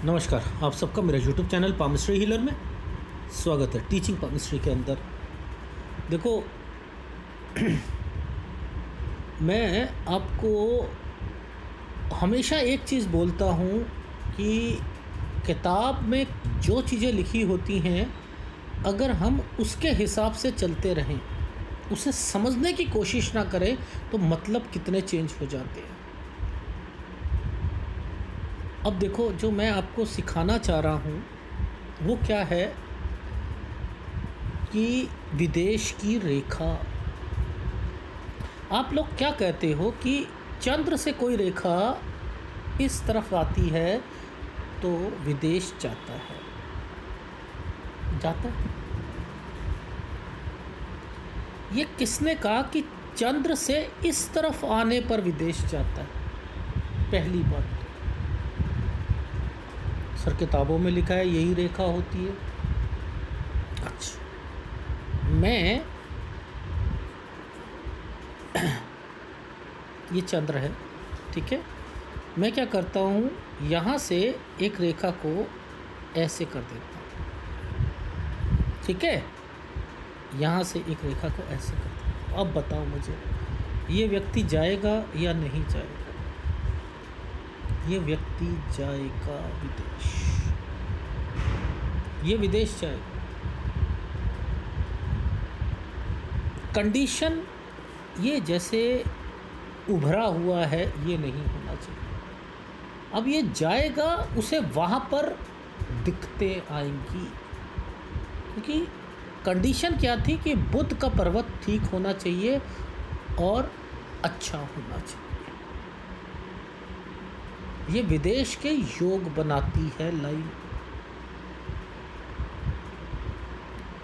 नमस्कार, आप सबका मेरा यूट्यूब चैनल पामिस्ट्री हीलर में स्वागत है। टीचिंग पामिस्ट्री के अंदर देखो मैं आपको हमेशा एक चीज़ बोलता हूँ कि किताब में जो चीज़ें लिखी होती हैं, अगर हम उसके हिसाब से चलते रहें, उसे समझने की कोशिश ना करें, तो मतलब कितने चेंज हो जाते हैं। अब देखो, जो मैं आपको सिखाना चाह रहा हूँ वो क्या है कि विदेश की रेखा। आप लोग क्या कहते हो कि चंद्र से कोई रेखा इस तरफ आती है तो विदेश जाता है, जाता है। ये किसने कहा कि चंद्र से इस तरफ आने पर विदेश जाता है? पहली बात, सर किताबों में लिखा है यही रेखा होती है। अच्छा, मैं ये चंद्र है, ठीक है। मैं क्या करता हूँ, यहाँ से एक रेखा को ऐसे कर देता हूँ, ठीक है। यहाँ से एक रेखा को ऐसे कर देता हूँ। अब बताओ मुझे, ये व्यक्ति जाएगा या नहीं जाएगा? ये व्यक्ति जाएगा विदेश, ये विदेश जाएगा। कंडीशन ये जैसे उभरा हुआ है, ये नहीं होना चाहिए। अब ये जाएगा, उसे वहाँ पर दिक्कतें आएंगी, क्योंकि कंडीशन क्या थी कि बुध का पर्वत ठीक होना चाहिए और अच्छा होना चाहिए। ये विदेश के योग बनाती है लाइन।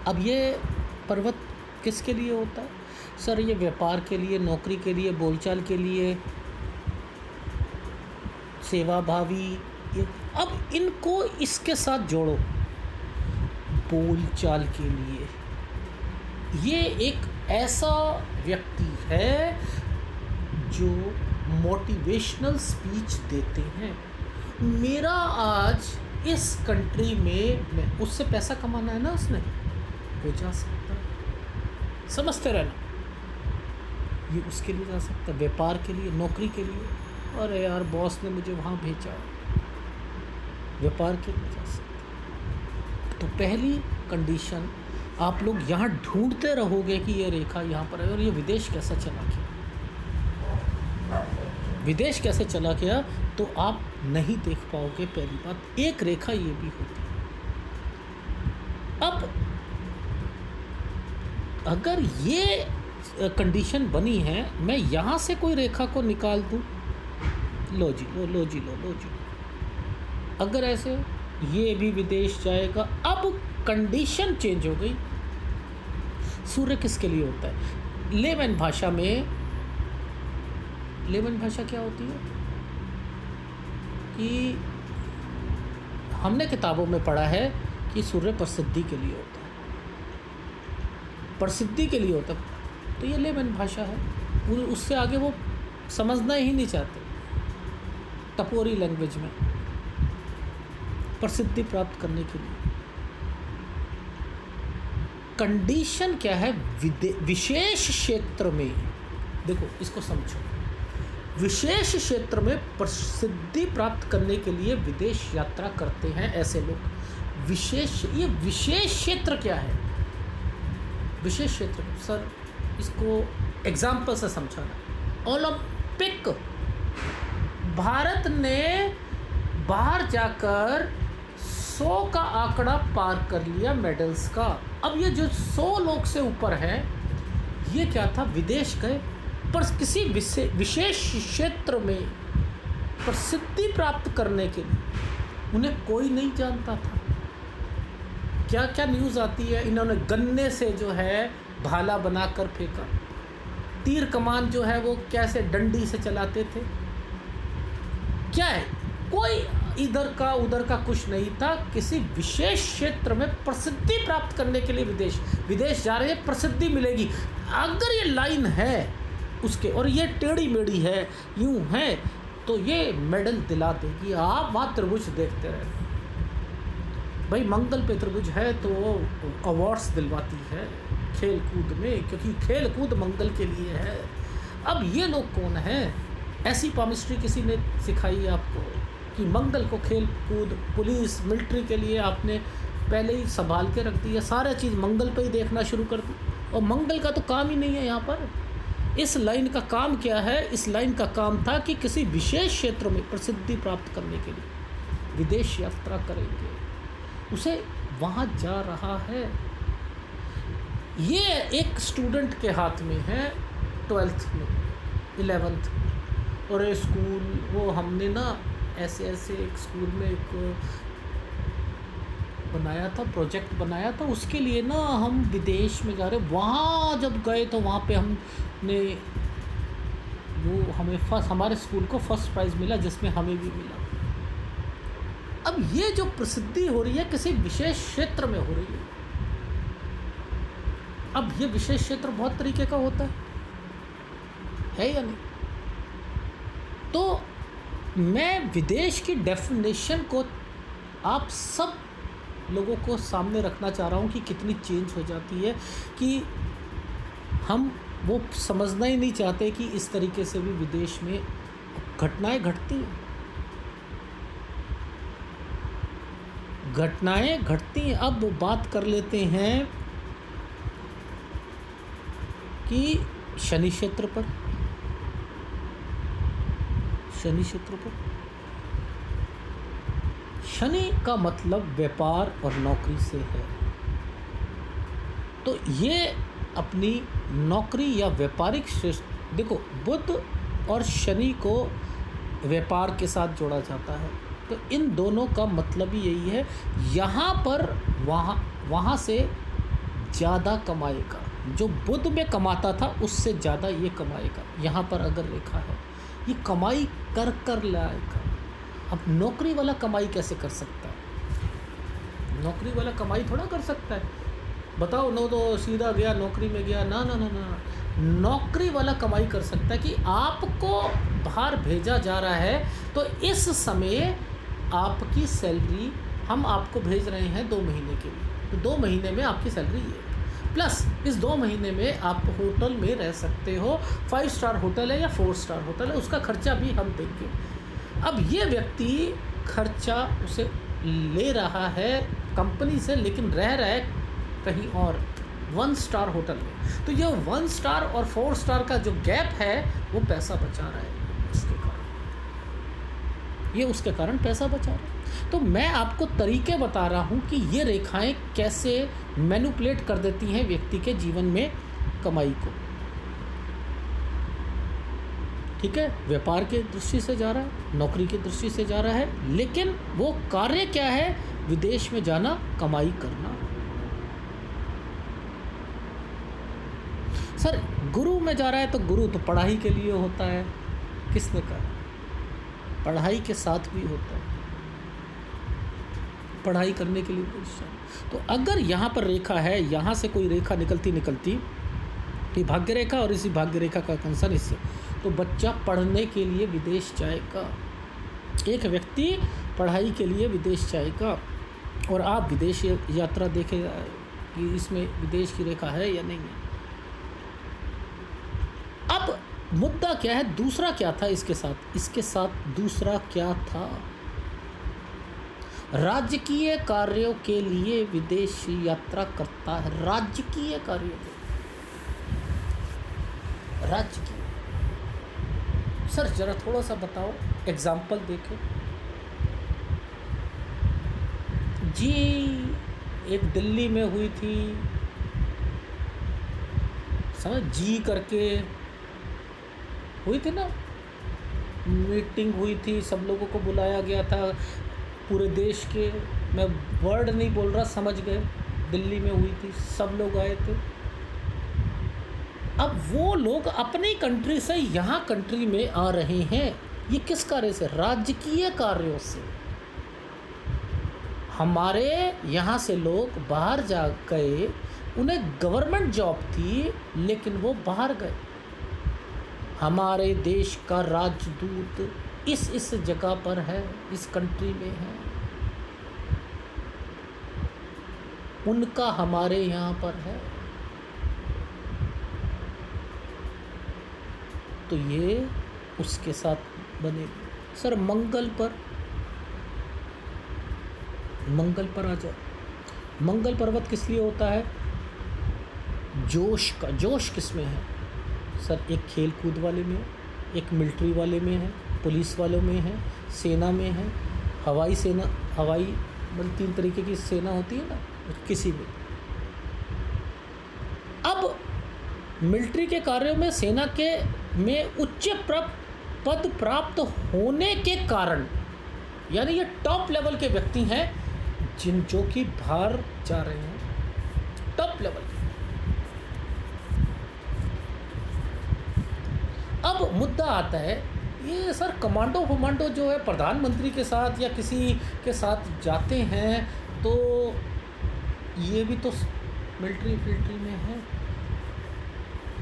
अब ये पर्वत किसके लिए होता है? सर ये व्यापार के लिए, नौकरी के लिए, बोलचाल के लिए, सेवा भावी। अब इनको इसके साथ जोड़ो, बोलचाल के लिए। ये एक ऐसा व्यक्ति है जो मोटिवेशनल स्पीच देते हैं। मेरा आज इस कंट्री में, मैं उससे पैसा कमाना है ना, उसने वो जा सकता है, समझते रहना। ये उसके लिए जा सकता है, व्यापार के लिए, नौकरी के लिए। अरे यार, बॉस ने मुझे वहाँ भेजा, व्यापार के लिए जा सकता। तो पहली कंडीशन, आप लोग यहाँ ढूंढते रहोगे कि ये रेखा यहाँ पर है और ये विदेश कैसा चला गया, विदेश कैसे चला गया, तो आप नहीं देख पाओगे। पहली बात, एक रेखा ये भी होती है। अब अगर ये कंडीशन बनी है, मैं यहाँ से कोई रेखा को निकाल दूँ, लो जी लो, लो जी लो, लो जी लो। अगर ऐसे, ये भी विदेश जाएगा। अब कंडीशन चेंज हो गई। सूर्य किसके लिए होता है? लेमन भाषा में, लेमन भाषा क्या होती है कि हमने किताबों में पढ़ा है कि सूर्य प्रसिद्धि के लिए होता है, प्रसिद्धि के लिए होता है। तो ये लेमन भाषा है, उससे आगे वो समझना ही नहीं चाहते। टपोरी लैंग्वेज में प्रसिद्धि प्राप्त करने के लिए कंडीशन क्या है? विशेष क्षेत्र में, देखो इसको समझो, विशेष क्षेत्र में प्रसिद्धि प्राप्त करने के लिए विदेश यात्रा करते हैं ऐसे लोग। विशेष, ये विशेष क्षेत्र क्या है? विशेष क्षेत्र, सर इसको एग्जाम्पल से समझाना। ओलंपिक, भारत ने बाहर जाकर 100 का आंकड़ा पार कर लिया मेडल्स का। अब ये जो 100 लोग से ऊपर है, ये क्या था? विदेश गए, पर किसी विशेष क्षेत्र में प्रसिद्धि प्राप्त करने के लिए। उन्हें कोई नहीं जानता था। क्या क्या न्यूज़ आती है, इन्होंने गन्ने से जो है भाला बनाकर फेंका, तीर कमान जो है वो कैसे डंडी से चलाते थे। क्या है, कोई इधर का उधर का कुछ नहीं था। किसी विशेष क्षेत्र में प्रसिद्धि प्राप्त करने के लिए विदेश जा रहे हैं, प्रसिद्धि मिलेगी। अगर ये लाइन है उसके, और ये टेढ़ी मेढ़ी है, यूं है, तो ये मेडल दिला देगी। आप वहाँ त्रिभुज देखते रहे। भाई मंगल पे त्रिभुज है तो वो अवार्ड्स दिलवाती है खेल कूद में, क्योंकि खेल कूद मंगल के लिए है। अब ये लोग कौन हैं? ऐसी पामिस्ट्री किसी ने सिखाई है आपको कि मंगल को खेल कूद, पुलिस, मिलिट्री के लिए आपने पहले ही संभाल के रख दिया, सारा चीज़ मंगल पे ही देखना शुरू कर दी। और मंगल का तो काम ही नहीं है यहाँ पर। इस लाइन का काम क्या है? इस लाइन का काम था कि किसी विशेष क्षेत्र में प्रसिद्धि प्राप्त करने के लिए विदेश यात्रा करेंगे, उसे वहाँ जा रहा है। ये एक स्टूडेंट के हाथ में है 12th में, 11th में। और ये स्कूल, वो हमने ना ऐसे एक स्कूल में एक बनाया था, प्रोजेक्ट बनाया था, उसके लिए ना हम विदेश में जा रहे। वहाँ जब गए तो वहाँ पे हमने वो हमें हमारे स्कूल को फर्स्ट प्राइज़ मिला, जिसमें हमें भी मिला। अब ये जो प्रसिद्धि हो रही है किसी विशेष क्षेत्र में हो रही है। अब ये विशेष क्षेत्र बहुत तरीके का होता है या नहीं? तो मैं विदेश की डेफिनेशन को आप सब लोगों को सामने रखना चाह रहा हूँ कि कितनी चेंज हो जाती है, कि हम वो समझना ही नहीं चाहते कि इस तरीके से भी विदेश में घटनाएं घटती हैं। घटनाएं घटती हैं। अब बात कर लेते हैं कि शनि क्षेत्र पर शनि का मतलब व्यापार और नौकरी से है। तो ये अपनी नौकरी या व्यापारिक श्रेष्ठ, देखो बुध और शनि को व्यापार के साथ जोड़ा जाता है, तो इन दोनों का मतलब ही यही है। यहाँ पर वहाँ से ज़्यादा कमाएगा, जो बुध में कमाता था उससे ज़्यादा ये कमाएगा। यहाँ पर अगर रेखा है, ये कमाई कर लाएगा। अब नौकरी वाला कमाई कैसे कर सकता है? नौकरी वाला कमाई थोड़ा कर सकता है। बताओ, नो तो सीधा गया नौकरी में गया, ना। नौकरी वाला कमाई कर सकता है कि आपको बाहर भेजा जा रहा है, तो इस समय आपकी सैलरी हम आपको भेज रहे हैं 2 महीने के लिए, तो 2 महीने में आपकी सैलरी है, प्लस इस 2 महीने में आप होटल में रह सकते हो। 5 स्टार होटल है या 4 स्टार होटल है, उसका खर्चा भी हम देंगे। अब ये व्यक्ति खर्चा उसे ले रहा है कंपनी से, लेकिन रह रहा है कहीं और 1 स्टार होटल में। तो ये 1 स्टार और 4 स्टार का जो गैप है वो पैसा बचा रहा है उसके कारण, ये उसके कारण पैसा बचा रहा है। तो मैं आपको तरीके बता रहा हूँ कि ये रेखाएं कैसे मैनिपुलेट कर देती हैं व्यक्ति के जीवन में कमाई को। ठीक है, व्यापार के दृष्टि से जा रहा है, नौकरी की दृष्टि से जा रहा है, लेकिन वो कार्य क्या है? विदेश में जाना, कमाई करना। सर गुरु में जा रहा है तो गुरु तो पढ़ाई के लिए होता है, किसने कहा? पढ़ाई के साथ भी होता है, पढ़ाई करने के लिए। तो अगर यहाँ पर रेखा है, यहाँ से कोई रेखा निकलती कि भाग्य रेखा, और इसी भाग्य रेखा का कंसर्न इससे, तो बच्चा पढ़ने के लिए विदेश जाएगा। एक व्यक्ति पढ़ाई के लिए विदेश जाएगा, और आप विदेश यात्रा देखें कि इसमें विदेश की रेखा है या नहीं है। अब मुद्दा क्या है? दूसरा क्या था इसके साथ दूसरा क्या था? राजकीय कार्यों के लिए विदेश यात्रा करता है। राजकीय कार्यों के, राजकीय, सर जरा थोड़ा सा बताओ, एग्जाम्पल देखें जी। एक दिल्ली में हुई थी, समझ जी करके हुई थी ना, मीटिंग हुई थी, सब लोगों को बुलाया गया था पूरे देश के। मैं वर्ड नहीं बोल रहा, समझ गए। दिल्ली में हुई थी, सब लोग आए थे। अब वो लोग अपनी कंट्री से यहाँ कंट्री में आ रहे हैं, ये किस कार्य से? राजकीय कार्यों से। हमारे यहाँ से लोग बाहर जा गए, उन्हें गवर्नमेंट जॉब थी, लेकिन वो बाहर गए। हमारे देश का राजदूत इस जगह पर है, इस कंट्री में है। उनका हमारे यहाँ पर है, तो ये उसके साथ बनेगी। सर मंगल पर आ जाओ। मंगल पर्वत किस लिए होता है? जोश का। जोश किस में है सर? एक खेल कूद वाले में है, एक मिलिट्री वाले में है, पुलिस वालों में है, सेना में है, हवाई सेना, हवाई मतलब 3 तरीके की सेना होती है ना, किसी में। अब मिलिट्री के कार्यों में सेना के में उच्च पद प्राप्त होने के कारण, यानी ये टॉप लेवल के व्यक्ति हैं जो कि बाहर जा रहे हैं, टॉप लेवल के। अब मुद्दा आता है, ये सर कमांडो जो है प्रधानमंत्री के साथ या किसी के साथ जाते हैं, तो ये भी तो मिलिट्री में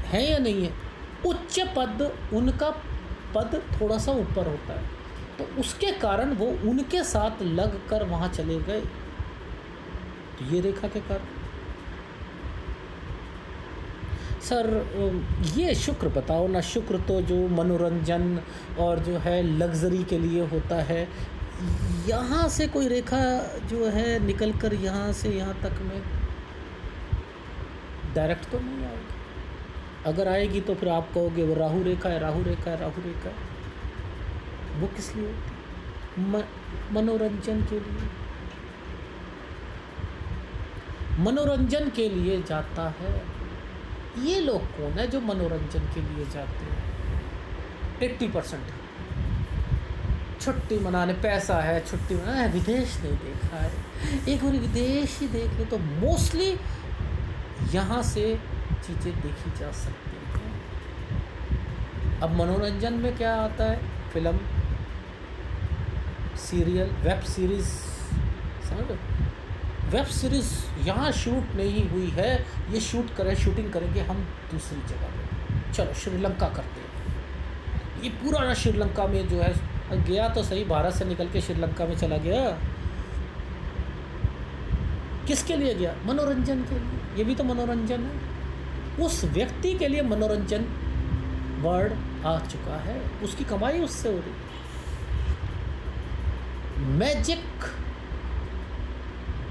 है या नहीं है? उच्च पद, उनका पद थोड़ा सा ऊपर होता है, तो उसके कारण वो उनके साथ लग कर वहाँ चले गए। तो ये रेखा के कारण सर ये शुक्र बताओ ना। शुक्र तो जो मनोरंजन और जो है लग्जरी के लिए होता है, यहाँ से कोई रेखा जो है निकल कर यहाँ से यहाँ तक में डायरेक्ट तो नहीं आएगी। अगर आएगी तो फिर आप कहोगे वो राहु रेखा है। वो किस लिए होती है? मनोरंजन के लिए। मनोरंजन के लिए जाता है। ये लोग कौन है जो मनोरंजन के लिए जाते हैं? 80% छुट्टी मनाने, पैसा है, छुट्टी मनाने। विदेश नहीं देखा है, एक बार विदेश ही देख ले तो मोस्टली यहाँ से चीज़ें देखी जा सकती हैं। अब मनोरंजन में क्या आता है? फिल्म, सीरियल, वेब सीरीज़, समझ लो। वेब सीरीज़ यहाँ शूट नहीं हुई है, ये शूटिंग करेंगे हम दूसरी जगह पे। चलो श्रीलंका करते हैं। ये पूरा ना श्रीलंका में जो है गया तो सही, भारत से निकल के श्रीलंका में चला गया। किसके लिए गया? मनोरंजन के लिए। ये भी तो मनोरंजन है। उस व्यक्ति के लिए मनोरंजन वर्ड आ चुका है, उसकी कमाई उससे हो रही। मैजिक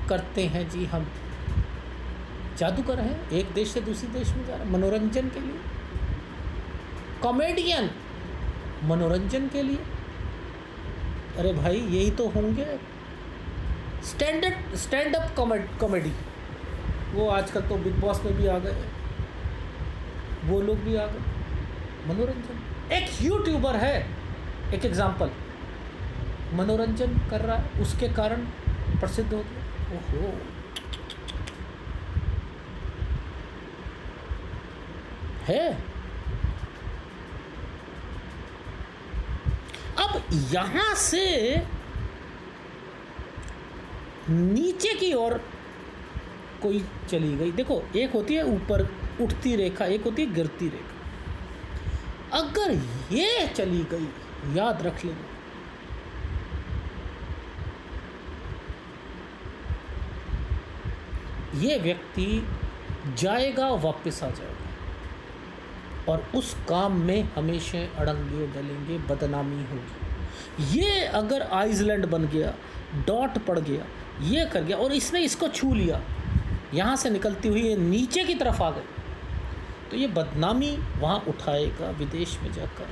करते हैं जी हम, जादूगर हैं, एक देश से दूसरे देश में जा रहे हैं मनोरंजन के लिए। कॉमेडियन मनोरंजन के लिए। अरे भाई यही तो होंगे। स्टैंड अप कॉमेडी, वो आजकल तो बिग बॉस में भी आ गए, वो लोग भी आ गए। मनोरंजन। एक यूट्यूबर है, एक एग्जाम्पल, मनोरंजन कर रहा है, उसके कारण प्रसिद्ध हो गया। ओहो, है। अब यहां से नीचे की ओर कोई चली गई। देखो, एक होती है ऊपर उठती रेखा, एक होती है गिरती रेखा। अगर ये चली गई, याद रख लेना, ये व्यक्ति जाएगा, वापस आ जाएगा और उस काम में हमेशा अड़ंगे डलेंगे, बदनामी होगी। ये अगर आइसलैंड बन गया, डॉट पड़ गया, ये कर गया और इसने इसको छू लिया, यहाँ से निकलती हुई ये नीचे की तरफ आ गई, तो ये बदनामी वहाँ उठाएगा विदेश में जाकर।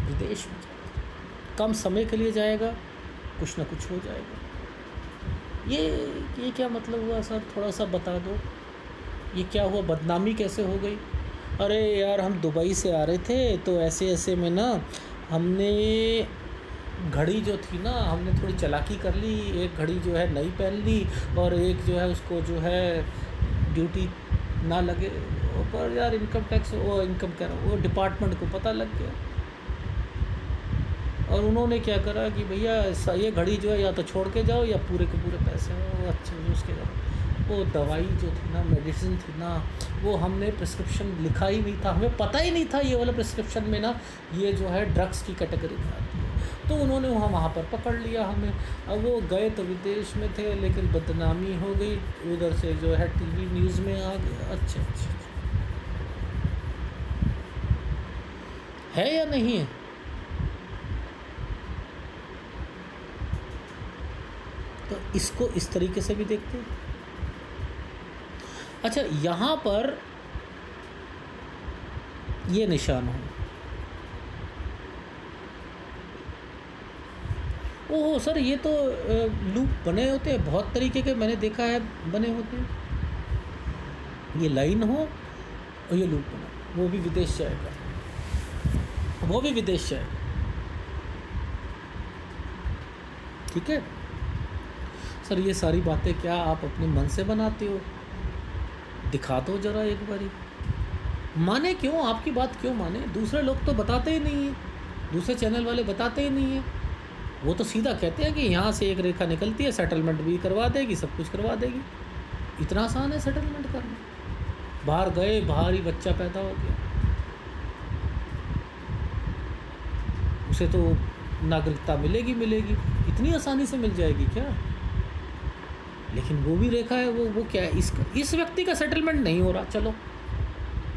विदेश में जाकर कम समय के लिए जाएगा, कुछ ना कुछ हो जाएगा। ये क्या मतलब हुआ सर? थोड़ा सा बता दो, ये क्या हुआ? बदनामी कैसे हो गई? अरे यार, हम दुबई से आ रहे थे तो ऐसे में ना हमने घड़ी जो थी ना, हमने थोड़ी चालाकी कर ली, एक घड़ी जो है नई पहन ली और एक जो है उसको जो है ड्यूटी ना लगे, पर यार इनकम टैक्स, वो इनकम कह रहा हूँ, वो डिपार्टमेंट को पता लग गया और उन्होंने क्या करा कि भैया ये घड़ी जो है या तो छोड़ के जाओ या पूरे के पूरे पैसे अच्छे उसके जाओ। वो दवाई जो थी ना, मेडिसिन थी ना, वो हमने प्रिस्क्रिप्शन लिखा ही नहीं था, हमें पता ही नहीं था ये वाला प्रिस्क्रिप्शन में ना ये जो है ड्रग्स की कैटेगरी में आती है। तो उन्होंने वहाँ पर पकड़ लिया हमें। अब वो गए तो विदेश में थे, लेकिन बदनामी हो गई, उधर से जो है टीवी न्यूज़ में आ गया। अच्छा अच्छा, है या नहीं है? तो इसको इस तरीके से भी देखते हैं। अच्छा, यहाँ पर ये निशान हो, ओहो सर, ये तो लूप बने होते हैं बहुत तरीके के, मैंने देखा है बने होते हैं। ये लाइन हो और ये लूप बना, वो भी विदेश जाएगा, वो भी विदेश जाएगा। ठीक है सर, ये सारी बातें क्या आप अपने मन से बनाते हो? दिखा दो जरा एक बारी। माने क्यों? आपकी बात क्यों माने? दूसरे लोग तो बताते ही नहीं हैं, दूसरे चैनल वाले बताते ही नहीं हैं। वो तो सीधा कहते हैं कि यहाँ से एक रेखा निकलती है, सेटलमेंट भी करवा देगी, सब कुछ करवा देगी। इतना आसान है सेटलमेंट करना? बाहर गए, बाहर ही बच्चा पैदा हो गया, उसे तो नागरिकता मिलेगी मिलेगी, इतनी आसानी से मिल जाएगी क्या? लेकिन वो भी रेखा है, वो क्या है? इस व्यक्ति का सेटलमेंट नहीं हो रहा, चलो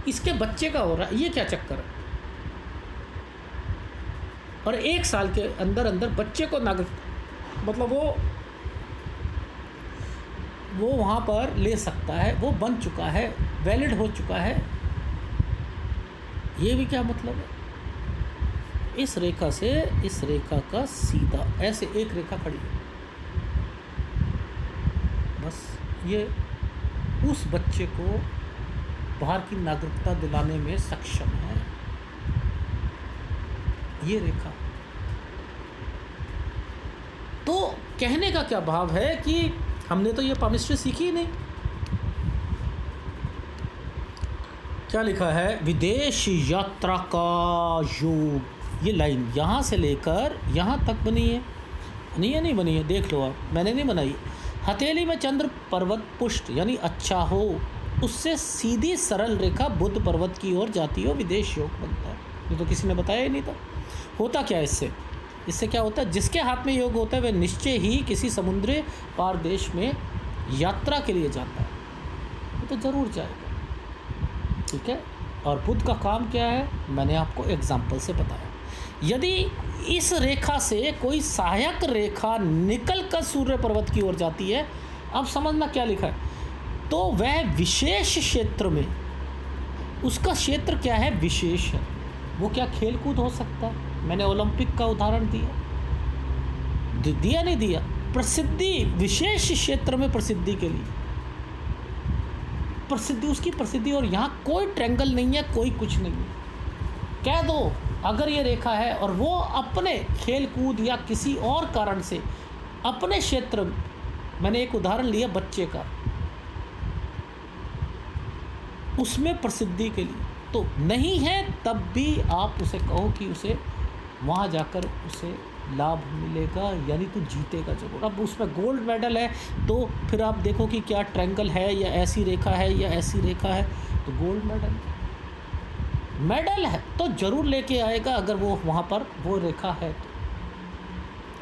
इसके बच्चे का हो रहा है, ये क्या चक्कर है? और 1 साल के अंदर अंदर बच्चे को नागरिक, मतलब वो वहाँ पर ले सकता है, वो बन चुका है, वैलिड हो चुका है। ये भी क्या मतलब है? इस रेखा से इस रेखा का सीधा ऐसे एक रेखा खड़ी है, बस ये उस बच्चे को बाहर की नागरिकता दिलाने में सक्षम है, ये रेखा। तो कहने का क्या भाव है कि हमने तो ये पामिस्ट्री सीखी ही नहीं। क्या लिखा है? विदेश यात्रा का योग। ये लाइन यहाँ से लेकर यहाँ तक बनी है, नहीं है? नहीं बनी है, देख लो आप, मैंने नहीं बनाई। हथेली में चंद्र पर्वत पुष्ट यानी अच्छा हो, उससे सीधी सरल रेखा बुध पर्वत की ओर जाती हो, विदेश योग बनता है। ये तो किसी ने बताया ही नहीं था। होता क्या है इससे क्या होता है? जिसके हाथ में योग होता है वह निश्चय ही किसी समुद्री पार देश में यात्रा के लिए जाता है, वो तो ज़रूर जाएगा। ठीक है, और बुध का काम क्या है? मैंने आपको एग्जाम्पल से बताया। यदि इस रेखा से कोई सहायक रेखा निकल कर सूर्य पर्वत की ओर जाती है, अब समझना क्या लिखा है, तो वह विशेष क्षेत्र में, उसका क्षेत्र क्या है? विशेष है। वो क्या खेल कूद हो सकता है? मैंने ओलंपिक का उदाहरण दिया नहीं दिया? प्रसिद्धि, विशेष क्षेत्र में प्रसिद्धि के लिए, प्रसिद्धि, उसकी प्रसिद्धि। और यहाँ कोई ट्रैंगल नहीं है, कोई कुछ नहीं है। कह दो अगर ये रेखा है और वो अपने खेल कूद या किसी और कारण से अपने क्षेत्र, मैंने एक उदाहरण लिया बच्चे का, उसमें प्रसिद्धि के लिए तो नहीं है, तब भी आप उसे कहो कि उसे वहाँ जाकर उसे लाभ मिलेगा, यानी तू जीतेगा जरूर। अब उसमें गोल्ड मेडल है तो फिर आप देखो कि क्या ट्रायंगल है या ऐसी रेखा है या ऐसी रेखा है, तो गोल्ड मेडल है तो ज़रूर लेके आएगा अगर वो वहाँ पर वो रेखा है तो।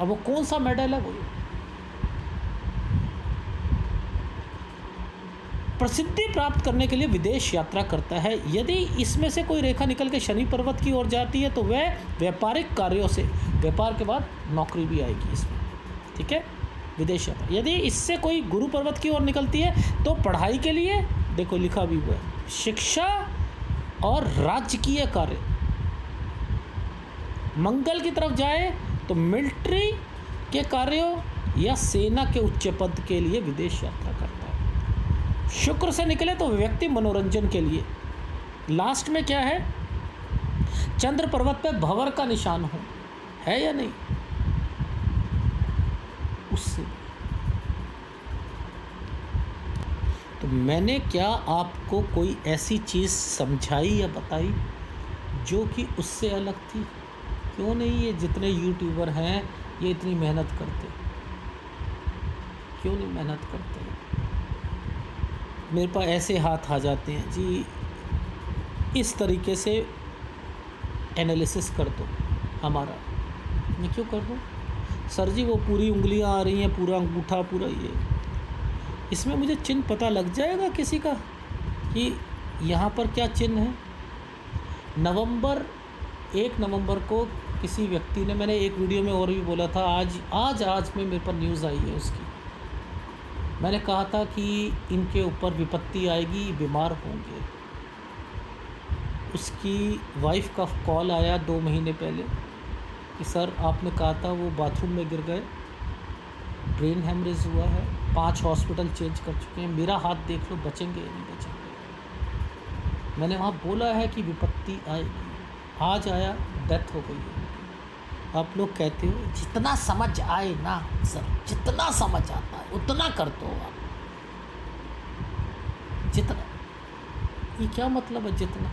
अब वो कौन सा मेडल है? वो प्रसिद्धि प्राप्त करने के लिए विदेश यात्रा करता है। यदि इसमें से कोई रेखा निकल के शनि पर्वत की ओर जाती है तो वह व्यापारिक कार्यों से, व्यापार के बाद नौकरी भी आएगी इसमें। ठीक है, विदेश यात्रा। यदि इससे कोई गुरु पर्वत की ओर निकलती है तो पढ़ाई के लिए, देखो लिखा भी हुआ है, शिक्षा और राजकीय कार्य। मंगल की तरफ जाए तो मिलिट्री के कार्यों या सेना के उच्च पद के लिए विदेश यात्रा करता है। शुक्र से निकले तो व्यक्ति मनोरंजन के लिए। लास्ट में क्या है? चंद्र पर्वत पे भंवर का निशान हो, है या नहीं? उससे तो मैंने क्या आपको कोई ऐसी चीज़ समझाई या बताई जो कि उससे अलग थी? क्यों नहीं ये जितने यूट्यूबर हैं ये इतनी मेहनत करते, क्यों नहीं मेहनत करते? मेरे पास ऐसे हाथ आ जाते हैं जी, इस तरीके से एनालिसिस कर दो हमारा, मैं क्यों कर दूँ? सर जी वो पूरी उंगलियां आ रही हैं, पूरा अंगूठा, पूरा ये, इसमें मुझे चिन्ह पता लग जाएगा किसी का कि यहाँ पर क्या चिन्ह है? 1 नवंबर को किसी व्यक्ति ने, मैंने एक वीडियो में और भी बोला था, आज में मेरे पर न्यूज़ आई है उसकी। मैंने कहा था कि इनके ऊपर विपत्ति आएगी, बीमार होंगे। उसकी वाइफ का कॉल आया 2 महीने पहले कि सर आपने कहा था वो बाथरूम में गिर गए, ब्रेन हेमरेज हुआ है, 5 हॉस्पिटल चेंज कर चुके हैं, मेरा हाथ देख लो, बचेंगे या नहीं बचेंगे। मैंने वहाँ बोला है कि विपत्ति आएगी, आज आया, डेथ हो गई है। आप लोग कहते हो जितना समझ आए ना सर, जितना समझ आता है उतना कर दो आप, जितना, ये क्या मतलब है जितना?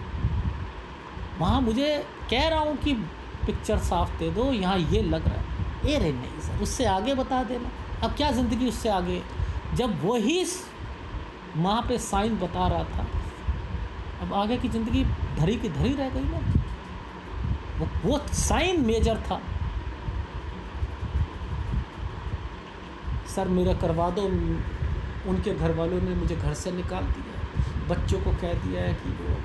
वहाँ मुझे कह रहा हूँ कि पिक्चर साफ दे दो, यहाँ ये लग रहा है, अरे नहीं सर, उससे आगे बता देना। अब क्या ज़िंदगी उससे आगे, जब वही वहाँ पे साइन बता रहा था, अब आगे की ज़िंदगी धरी की धरी रह गई ना। वो साइन मेजर था। सर मेरा करवा दो, उनके घर वालों ने मुझे घर से निकाल दिया, बच्चों को कह दिया है कि वो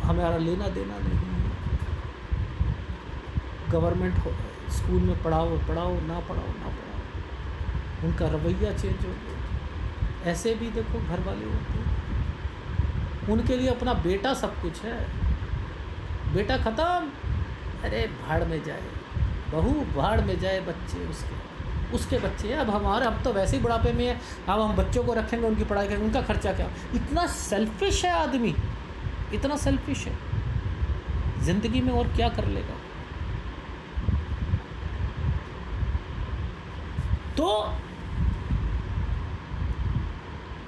हमारा लेना देना नहीं है, गवर्नमेंट स्कूल में पढ़ाओ ना पढ़ाओ। उनका रवैया चेंज हो गया। ऐसे भी देखो घर वाले होते हैं, उनके लिए अपना बेटा सब कुछ है, बेटा ख़त्म, अरे भाड़ में जाए, बहू भाड़ में जाए, बच्चे उसके बच्चे। अब अब तो वैसे ही बुढ़ापे में है, अब हम बच्चों को रखेंगे, उनकी पढ़ाई करेंगे, उनका खर्चा क्या? इतना सेल्फिश है आदमी, इतना सेल्फिश है, ज़िंदगी में और क्या कर लेगा? तो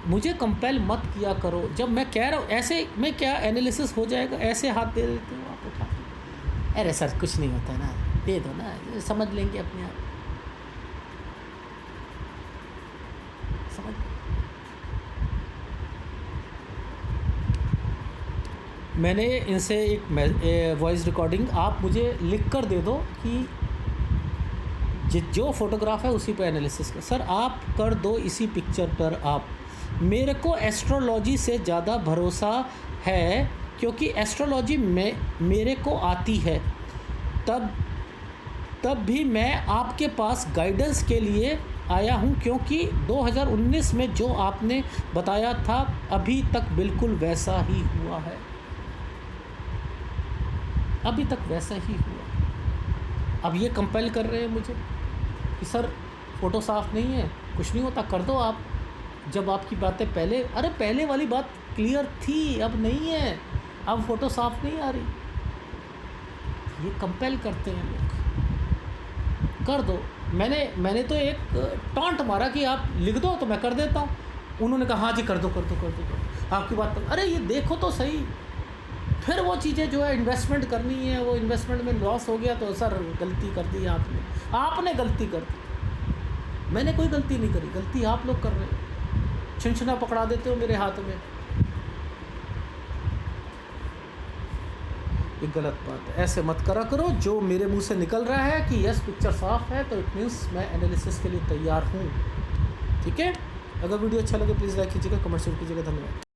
मुझे कंपेल मत किया करो। जब मैं कह रहा हूँ ऐसे में क्या एनालिसिस हो जाएगा, ऐसे हाथ दे देते हो आप उठा के, अरे सर कुछ नहीं होता ना, दे दो ना, समझ लेंगे अपने आप, समझ। मैंने इनसे एक वॉइस रिकॉर्डिंग आप मुझे लिख कर दे दो कि जो फोटोग्राफ है उसी पर एनालिसिस कर। सर आप कर दो इसी पिक्चर पर आप, मेरे को एस्ट्रोलॉजी से ज़्यादा भरोसा है, क्योंकि एस्ट्रोलॉजी में मेरे को आती है, तब भी मैं आपके पास गाइडेंस के लिए आया हूँ, क्योंकि 2019 में जो आपने बताया था अभी तक बिल्कुल वैसा ही हुआ है, अभी तक वैसा ही हुआ। अब ये कंपेल कर रहे हैं मुझे कि सर फ़ोटो साफ़ नहीं है, कुछ नहीं होता, कर दो आप। जब आपकी बातें पहले वाली बात क्लियर थी, अब नहीं है, अब फ़ोटो साफ़ नहीं आ रही, ये कंपेल करते हैं लोग, कर दो। मैंने तो एक टॉन्ट मारा कि आप लिख दो तो मैं कर देता हूँ, उन्होंने कहा हाँ जी कर दो आपकी बात तो, अरे ये देखो तो सही। फिर वो चीज़ें जो है इन्वेस्टमेंट करनी है, वो इन्वेस्टमेंट में लॉस हो गया तो सर गलती कर दी आपने गलती कर दी, मैंने कोई गलती नहीं करी, गलती आप लोग कर रहे हो, छिनछिना पकड़ा देते हो मेरे हाथ में, ये गलत बात है, ऐसे मत करा करो। जो मेरे मुंह से निकल रहा है कि यस पिक्चर साफ़ है, तो इट मीन्स मैं एनालिसिस के लिए तैयार हूँ, ठीक है। अगर वीडियो अच्छा लगे प्लीज़ लाइक कीजिएगा, कमेंट शेयर कीजिएगा, धन्यवाद।